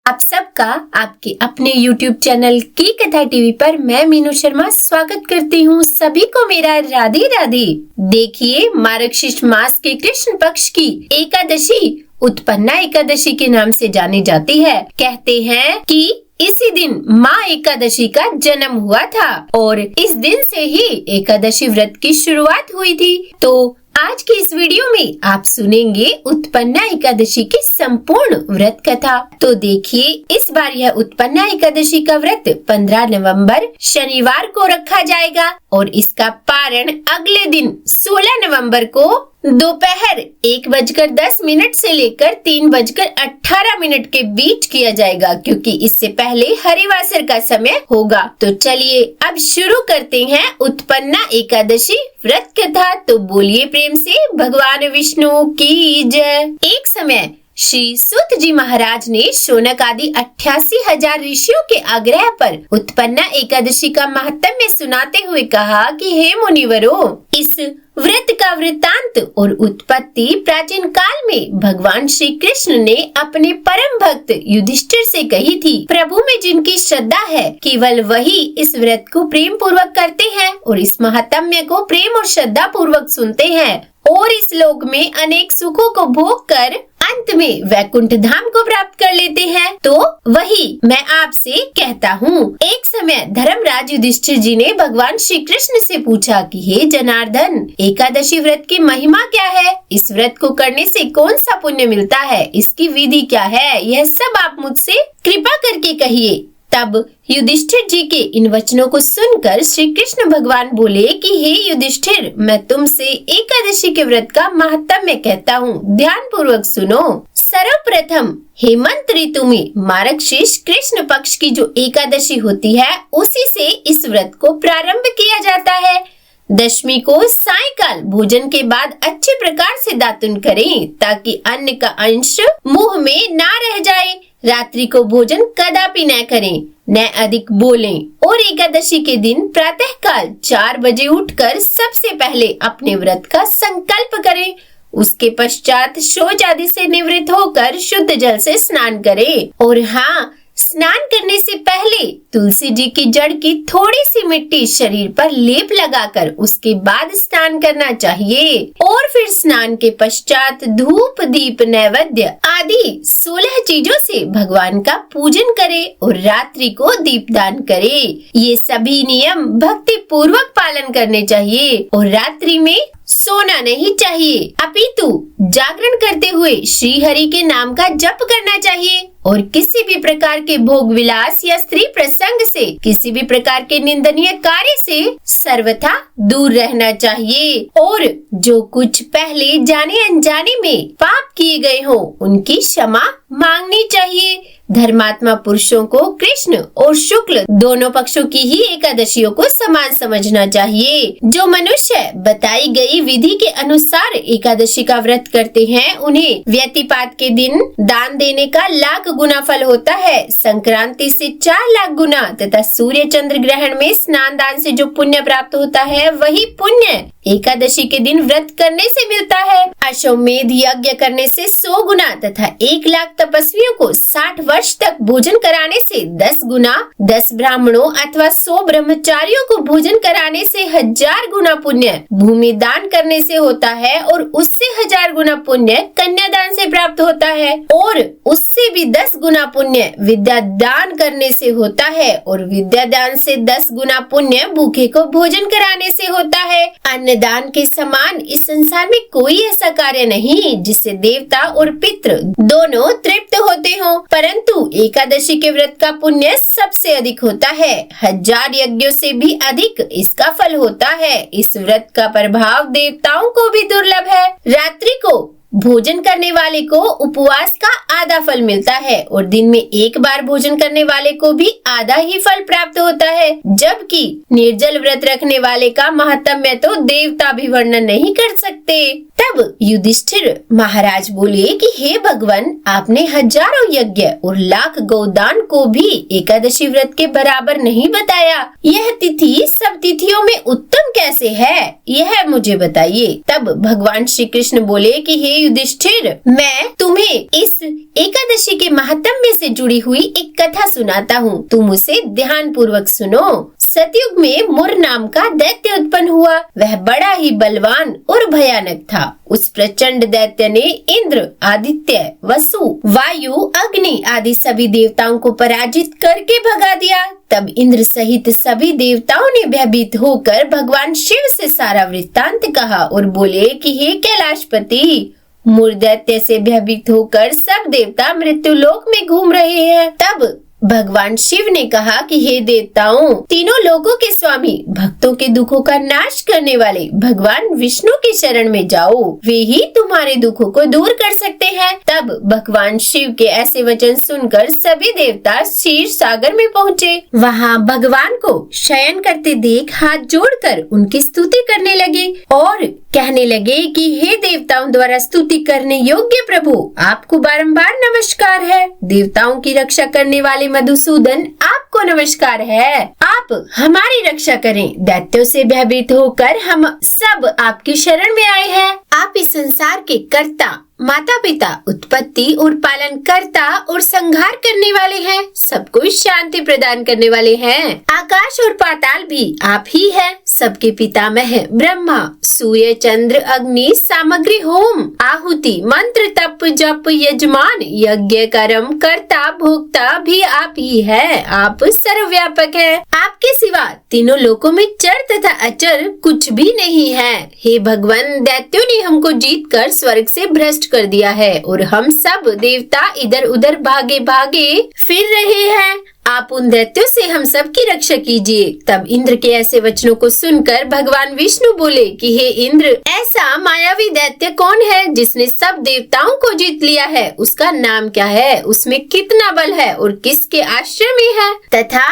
आप सबका आपके अपने YouTube चैनल की कथा टीवी पर मैं मीनू शर्मा स्वागत करती हूँ। सभी को मेरा राधे राधे। देखिए, मार्गशीर्ष मास के कृष्ण पक्ष की एकादशी उत्पन्ना एकादशी के नाम से जानी जाती है। कहते हैं कि इसी दिन माँ एकादशी का जन्म हुआ था और इस दिन से ही एकादशी व्रत की शुरुआत हुई थी। तो आज की इस वीडियो में आप सुनेंगे उत्पन्ना एकादशी की संपूर्ण व्रत कथा। तो देखिए, इस बार यह उत्पन्ना एकादशी का व्रत 15 नवंबर शनिवार को रखा जाएगा और इसका पारण अगले दिन 16 नवंबर को दोपहर 1:10 से लेकर 3:18 के बीच किया जाएगा, क्योंकि इससे पहले हरिवासर का समय होगा। तो चलिए अब शुरू करते हैं उत्पन्ना एकादशी व्रत कथा। तो बोलिए प्रेम से भगवान विष्णु की जय। एक समय श्री सूत जी महाराज ने शौनक आदि 88,000 ऋषियों के आग्रह पर उत्पन्ना एकादशी का महात्म्य सुनाते हुए कहा कि हे मुनिवरों, इस व्रत का वृत्तांत और उत्पत्ति प्राचीन काल में भगवान श्री कृष्ण ने अपने परम भक्त युधिष्ठिर से कही थी। प्रभु में जिनकी श्रद्धा है, केवल वही इस व्रत को प्रेम पूर्वक करते हैं और इस महात्म्य को प्रेम और श्रद्धा पूर्वक सुनते हैं और इस लोक में अनेक सुखों को भोग कर अंत में वैकुंठ धाम को प्राप्त कर लेते हैं। तो वही मैं आपसे कहता हूँ। एक समय धर्मराज युधिष्ठिर जी ने भगवान श्री कृष्ण से पूछा कि हे जनार्दन, एकादशी व्रत की महिमा क्या है? इस व्रत को करने से कौन सा पुण्य मिलता है? इसकी विधि क्या है? यह सब आप मुझसे कृपा करके कहिए। तब युधिष्ठिर जी के इन वचनों को सुनकर श्री कृष्ण भगवान बोले कि हे युधिष्ठिर, मैं तुमसे एकादशी के व्रत का महात्म्य कहता हूँ, ध्यान पूर्वक सुनो। सर्वप्रथम हेमंत ऋतु में मार्गशीर्ष कृष्ण पक्ष की जो एकादशी होती है, उसी से इस व्रत को प्रारंभ किया जाता है। दशमी को सायंकाल भोजन के बाद अच्छे प्रकार से दातुन करें, ताकि अन्न का अंश मुंह में ना रह जाए। रात्रि को भोजन कदापि न करें, न अधिक बोलें और एकादशी के दिन प्रातः काल 4 बजे उठकर सबसे पहले अपने व्रत का संकल्प करें। उसके पश्चात शौच आदि से निवृत्त होकर शुद्ध जल से स्नान करें और हाँ, स्नान करने से पहले तुलसी जी की जड़ की थोड़ी सी मिट्टी शरीर पर लेप लगाकर उसके बाद स्नान करना चाहिए और फिर स्नान के पश्चात धूप दीप नैवेद्य आदि 16 चीजों से भगवान का पूजन करे और रात्रि को दीपदान करे। ये सभी नियम भक्ति पूर्वक पालन करने चाहिए और रात्रि में सोना नहीं चाहिए, अपितु जागरण करते हुए श्री हरि के नाम का जप करना चाहिए और किसी भी प्रकार के भोग विलास या स्त्री प्रसंग से, किसी भी प्रकार के निंदनीय कार्य से सर्वथा दूर रहना चाहिए और जो कुछ पहले जाने अनजाने में पाप किए गए हो, उनकी क्षमा मांगनी चाहिए। धर्मात्मा पुरुषों को कृष्ण और शुक्ल दोनों पक्षों की ही एकादशियों को समान समझना चाहिए। जो मनुष्य बताई गई विधि के अनुसार एकादशी का व्रत करते हैं, उन्हें व्यतिपात के दिन दान देने का 1,00,000 गुना फल होता है, संक्रांति से 4,00,000 गुना तथा सूर्य चंद्र ग्रहण में स्नान दान से जो पुण्य प्राप्त होता है, वही पुण्य एकादशी के दिन व्रत करने से मिलता है। अश्वमेध यज्ञ करने से 100 गुना तथा 1,00,000 तपस्वियों को 60 वर्ष तक भोजन कराने से 10 गुना, 10 ब्राह्मणों अथवा 100 ब्रह्मचारियों को भोजन कराने से 1000 गुना पुण्य भूमि दान करने से होता है और उससे 1000 गुना पुण्य कन्यादान से प्राप्त होता है और उससे भी 10 गुना पुण्य विद्या दान करने से होता है और विद्या दान से 10 गुना पुण्य भूखे को भोजन कराने से होता है। अन्नदान के समान इस संसार में कोई ऐसा कार्य नहीं जिससे देवता और पितृ दोनों तृप्त होते हो, परंतु एकादशी के व्रत का पुण्य सबसे अधिक होता है। 1000 यज्ञों से भी अधिक इसका फल होता है। इस व्रत का प्रभाव देवताओं को भी दुर्लभ है। रात्रि को भोजन करने वाले को उपवास का आधा फल मिलता है और दिन में एक बार भोजन करने वाले को भी आधा ही फल प्राप्त होता है, जबकि निर्जल व्रत रखने वाले का महात्म्य तो देवता भी वर्णन नहीं कर सकते। तब युधिष्ठिर महाराज बोले कि हे भगवान, आपने हजारों यज्ञ और लाख गोदान को भी एकादशी व्रत के बराबर नहीं बताया। यह तिथि सब तिथियों में उत्तम कैसे है, यह मुझे बताइए। तब भगवान श्री कृष्ण बोले कि हे युधिष्ठिर, मैं तुम्हें इस एकादशी के महात्म्य से जुड़ी हुई एक कथा सुनाता हूँ, तुम उसे ध्यान पूर्वक सुनो। सतयुग में मुर नाम का दैत्य उत्पन्न हुआ। वह बड़ा ही बलवान और भयानक था। उस प्रचंड दैत्य ने इंद्र, आदित्य, वसु, वायु, अग्नि आदि सभी देवताओं को पराजित करके भगा दिया। तब इंद्र सहित सभी देवताओं ने भयभीत होकर भगवान शिव से सारा वृत्तांत कहा और बोले कि हे कैलाशपति, मुर दैत्य से भयभीत होकर सब देवता मृत्यु लोक में घूम रहे हैं। तब भगवान शिव ने कहा कि हे देवताओं, तीनों लोकों के स्वामी, भक्तों के दुखों का नाश करने वाले भगवान विष्णु की शरण में जाओ, वे ही तुम्हारे दुखों को दूर कर सकते हैं। तब भगवान शिव के ऐसे वचन सुनकर सभी देवता क्षीर सागर में पहुँचे। वहाँ भगवान को शयन करते देख हाथ जोड़कर उनकी स्तुति करने लगे और कहने लगे कि हे देवताओं द्वारा स्तुति करने योग्य प्रभु, आपको बारंबार नमस्कार है। देवताओं की रक्षा करने वाले मधुसूदन, आपको नमस्कार है। आप हमारी रक्षा करें। दैत्यों से भयभीत होकर हम सब आपकी शरण में आए हैं। आप इस संसार के कर्ता, माता पिता, उत्पत्ति और पालन करता और संहार करने वाले हैं। सबको शांति प्रदान करने वाले हैं। आकाश और पाताल भी आप ही हैं। सबके पितामह ब्रह्मा, सूर्य, चंद्र, अग्नि, सामग्री, होम, आहुति, मंत्र, तप, जप, यजमान, यज्ञ, कर्म, कर्ता, भोक्ता भी आप ही है। आप सर्वव्यापक है। आपके सिवा तीनों लोकों में चर तथा अचर कुछ भी नहीं है। हे भगवान, दैत्यों ने हमको जीत कर स्वर्ग से भ्रष्ट कर दिया है और हम सब देवता इधर उधर भागे भागे फिर रहे हैं। आप उन दैत्यों से हम सब की रक्षा कीजिए। तब इंद्र के ऐसे वचनों को सुनकर भगवान विष्णु बोले कि हे इंद्र, ऐसा मायावी दैत्य कौन है जिसने सब देवताओं को जीत लिया है? उसका नाम क्या है? उसमें कितना बल है और किसके आश्रय में है तथा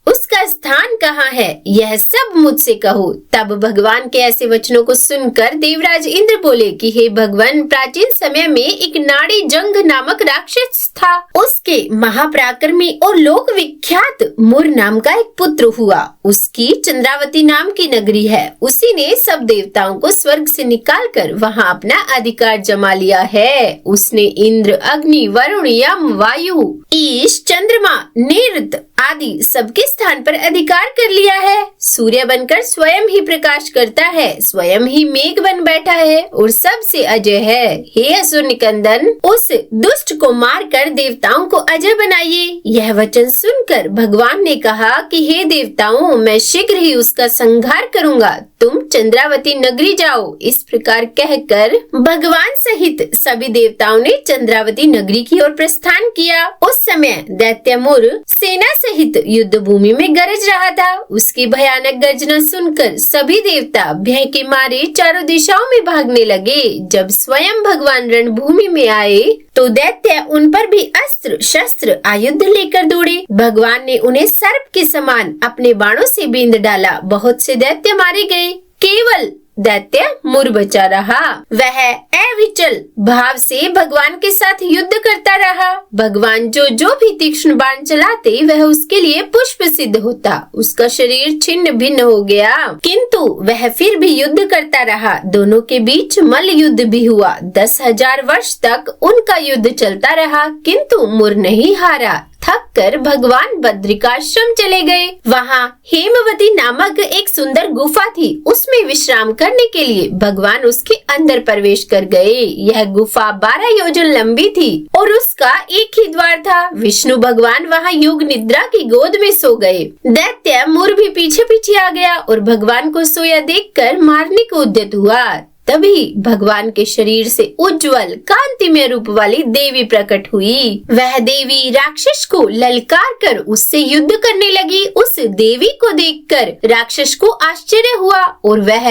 उसका स्थान कहाँ है? यह सब मुझसे कहो। तब भगवान के ऐसे वचनों को सुनकर देवराज इंद्र बोले कि हे भगवान, प्राचीन समय में एक नाड़ी जंग नामक राक्षस था। उसके महापराक्रमी और लोक विख्यात मुर नाम का एक पुत्र हुआ। उसकी चंद्रावती नाम की नगरी है। उसी ने सब देवताओं को स्वर्ग से निकालकर वहाँ अपना अधिकार जमा लिया है। उसने इंद्र, अग्नि, वरुण, यम, वायु, ईश, चंद्रमा, निरुद्ध आदि सबके स्थान पर अधिकार कर लिया है। सूर्य बनकर स्वयं ही प्रकाश करता है, स्वयं ही मेघ बन बैठा है और सबसे अजय है। हे असुर निकंदन, उस दुष्ट को मारकर देवताओं को अजय बनाइए। यह वचन सुनकर भगवान ने कहा कि हे देवताओं, मैं शीघ्र ही उसका संहार करूंगा। तुम चंद्रावती नगरी जाओ। इस प्रकार कहकर भगवान सहित सभी देवताओं ने चंद्रावती नगरी की ओर प्रस्थान किया। उस समय दैत्य मुर सेना सहित युद्ध भूमि में गरज रहा था। उसकी भयानक गर्जना सुनकर सभी देवता भय के मारे चारों दिशाओं में भागने लगे। जब स्वयं भगवान रणभूमि में आए तो दैत्य उन पर भी अस्त्र शस्त्र आयुध लेकर दौड़े। भगवान ने उन्हें सर्प के समान अपने बाणों से बींध डाला। बहुत से दैत्य मारे गए, केवल दैत्य मुर बचा रहा। वह अविचल भाव से भगवान के साथ युद्ध करता रहा। भगवान जो भी तीक्ष्ण बाण चलाते वह उसके लिए पुष्प सिद्ध होता। उसका शरीर छिन्न भिन्न हो गया, किंतु वह फिर भी युद्ध करता रहा। दोनों के बीच मल्ल युद्ध भी हुआ। 10,000 वर्ष तक उनका युद्ध चलता रहा, किंतु मुर नहीं हारा। थक कर भगवान बद्रिकाश्रम चले गए। वहाँ हेमवती नामक एक सुंदर गुफा थी। उसमें विश्राम करने के लिए भगवान उसके अंदर प्रवेश कर गए। यह गुफा 12 योजन लंबी थी और उसका एक ही द्वार था। विष्णु भगवान वहाँ योग निद्रा की गोद में सो गए। दैत्य मुर भी पीछे पीछे आ गया और भगवान को सोया देखकर मारने को उद्यत हुआ। तभी भगवान के शरीर से उज्जवल कांतिमय रूप वाली देवी प्रकट हुई। वह देवी राक्षस को ललकार कर उससे युद्ध करने लगी। उस देवी को देखकर राक्षस को आश्चर्य हुआ और वह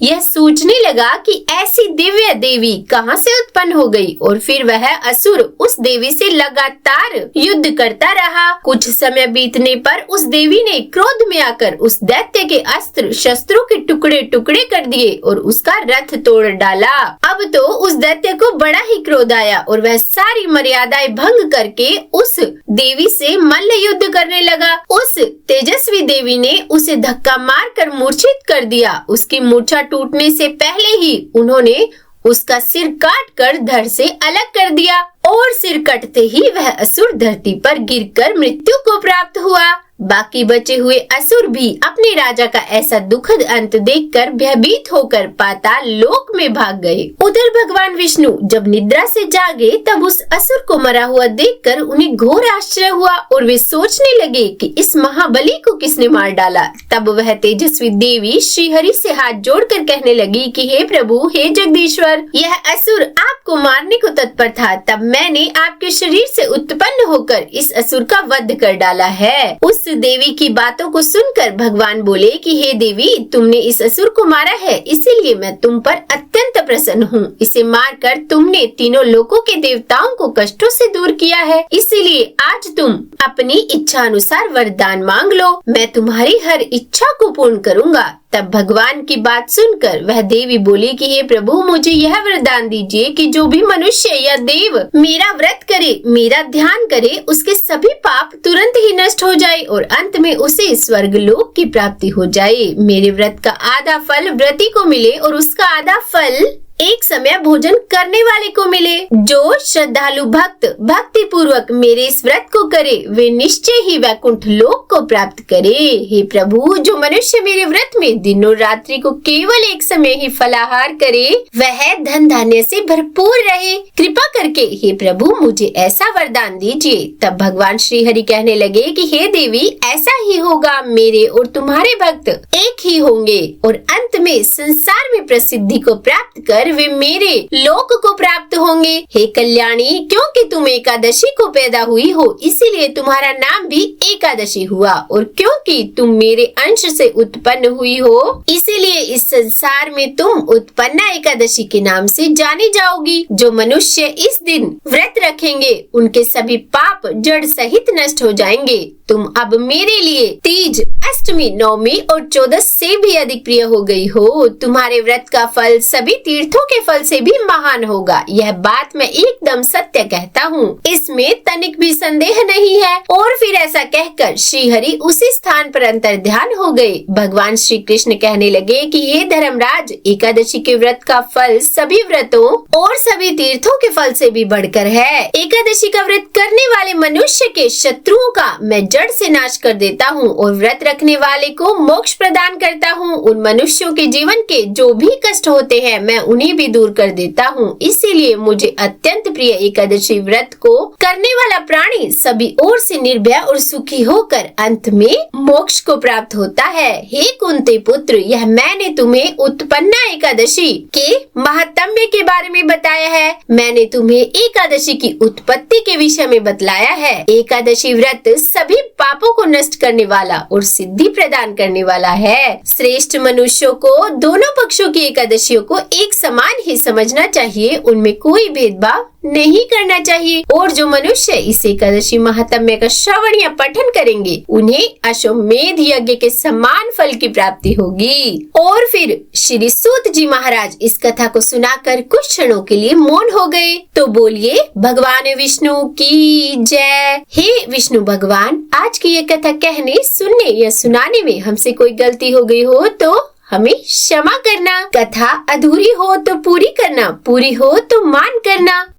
यह सोचने लगा कि ऐसी दिव्य देवी कहाँ से उत्पन्न हो गई, और फिर वह असुर उस देवी से लगातार युद्ध करता रहा। कुछ समय बीतने पर उस देवी ने क्रोध में आकर उस दैत्य के अस्त्र शस्त्रों के टुकड़े टुकड़े कर दिए और उसका रथ तोड़ डाला। अब तो उस दैत्य को बड़ा ही क्रोध आया और वह सारी मर्यादाएं भंग करके उस देवी से मल्ल युद्ध करने लगा। उस तेजस्वी देवी ने उसे धक्का मारकर मूर्छित कर दिया। उसकी मूर्छा टूटने से पहले ही उन्होंने उसका सिर काट कर धड़ से अलग कर दिया और सिर कटते ही वह असुर धरती पर गिरकर मृत्यु को प्राप्त हुआ। बाकी बचे हुए असुर भी अपने राजा का ऐसा दुखद अंत देखकर भयभीत होकर पाताल लोक में भाग गए। उधर भगवान विष्णु जब निद्रा से जागे तब उस असुर को मरा हुआ देखकर उन्हें घोर आश्चर्य हुआ और वे सोचने लगे कि इस महाबली को किसने मार डाला। तब वह तेजस्वी देवी श्रीहरि से हाथ जोड़कर कहने लगी कि हे प्रभु, हे जगदीश्वर, यह असुर आपको मारने को तत्पर था। तब मैंने आपके शरीर से उत्पन्न होकर इस असुर का वध कर डाला है। उस देवी की बातों को सुनकर भगवान बोले कि हे देवी, तुमने इस असुर को मारा है, इसीलिए मैं तुम पर अत्यंत प्रसन्न हूँ। इसे मारकर तुमने तीनों लोकों के देवताओं को कष्टों से दूर किया है, इसीलिए आज तुम अपनी इच्छा अनुसार वरदान मांग लो, मैं तुम्हारी हर इच्छा को पूर्ण करूँगा। तब भगवान की बात सुनकर वह देवी बोली कि हे प्रभु, मुझे यह वरदान दीजिए कि जो भी मनुष्य या देव मेरा व्रत करे, मेरा ध्यान करे, उसके सभी पाप तुरंत ही नष्ट हो जाए और अंत में उसे स्वर्ग लोक की प्राप्ति हो जाए। मेरे व्रत का आधा फल व्रती को मिले और उसका आधा फल एक समय भोजन करने वाले को मिले। जो श्रद्धालु भक्त भक्ति पूर्वक मेरे इस व्रत को करे, वे निश्चय ही वैकुंठ लोक को प्राप्त करे। हे प्रभु, जो मनुष्य मेरे व्रत में दिनों रात्रि को केवल एक समय ही फलाहार करे, वह धन धान्य से भरपूर रहे। कृपा करके हे प्रभु, मुझे ऐसा वरदान दीजिए। तब भगवान श्री हरि कहने लगे कि हे देवी, ऐसा ही होगा। मेरे और तुम्हारे भक्त एक ही होंगे और अंत में संसार में प्रसिद्धि को प्राप्त कर वे मेरे लोक को प्राप्त होंगे। हे कल्याणी, क्योंकि तुम एकादशी को पैदा हुई हो, इसीलिए तुम्हारा नाम भी एकादशी हुआ, और क्योंकि तुम मेरे अंश से उत्पन्न हुई हो, इसीलिए इस संसार में तुम उत्पन्ना एकादशी के नाम से जानी जाओगी। जो मनुष्य इस दिन व्रत रखेंगे, उनके सभी पाप जड़ सहित नष्ट हो जाएंगे। तुम अब मेरे लिए तीज, अष्टमी, नवमी और 14 से भी अधिक प्रिय हो गई हो। तुम्हारे व्रत का फल सभी तीर्थों के फल से भी महान होगा। यह बात मैं एकदम सत्य कहता हूँ, इसमें तनिक भी संदेह नहीं है। और फिर ऐसा कहकर श्री हरि उसी स्थान पर अंतर ध्यान हो गए। भगवान श्री कृष्ण कहने लगे कि हे धर्मराज, एकादशी के व्रत का फल सभी व्रतों और सभी तीर्थों के फल से भी बढ़कर है। एकादशी का व्रत करने वाले मनुष्य के शत्रुओं का मैं जड़ से नाश कर देता हूँ और व्रत रखने वाले को मोक्ष प्रदान करता हूँ। उन मनुष्यों के जीवन के जो भी कष्ट होते हैं, मैं उन्हें भी दूर कर देता हूँ। इसीलिए मुझे अत्यंत प्रिय एकादशी व्रत को करने वाला प्राणी सभी ओर से निर्भय और सुखी होकर अंत में मोक्ष को प्राप्त होता है। हे कुंती पुत्र, यह मैंने तुम्हें उत्पन्ना एकादशी के महात्म्य के बारे में बताया है। मैंने तुम्हें एकादशी की उत्पत्ति के विषय में बतलाया है। एकादशी व्रत सभी पापों को नष्ट करने वाला और सिद्धि प्रदान करने वाला है। श्रेष्ठ मनुष्यों को दोनों पक्षों की एकादशियों को एक समान ही समझना चाहिए, उनमें कोई भेदभाव नहीं करना चाहिए। और जो मनुष्य इस एकादशी महात्म्य का श्रवण या पठन करेंगे, उन्हें अश्वमेध यज्ञ के समान फल की प्राप्ति होगी। और फिर श्री सूत जी महाराज इस कथा को सुनाकर कुछ क्षणों के लिए मौन हो गए। तो बोलिए, भगवान विष्णु की जय। हे विष्णु भगवान, आज की ये कथा कहने, सुनने या सुनाने में हमसे कोई गलती हो गई हो तो हमें क्षमा करना। कथा अधूरी हो तो पूरी करना, पूरी हो तो मान करना।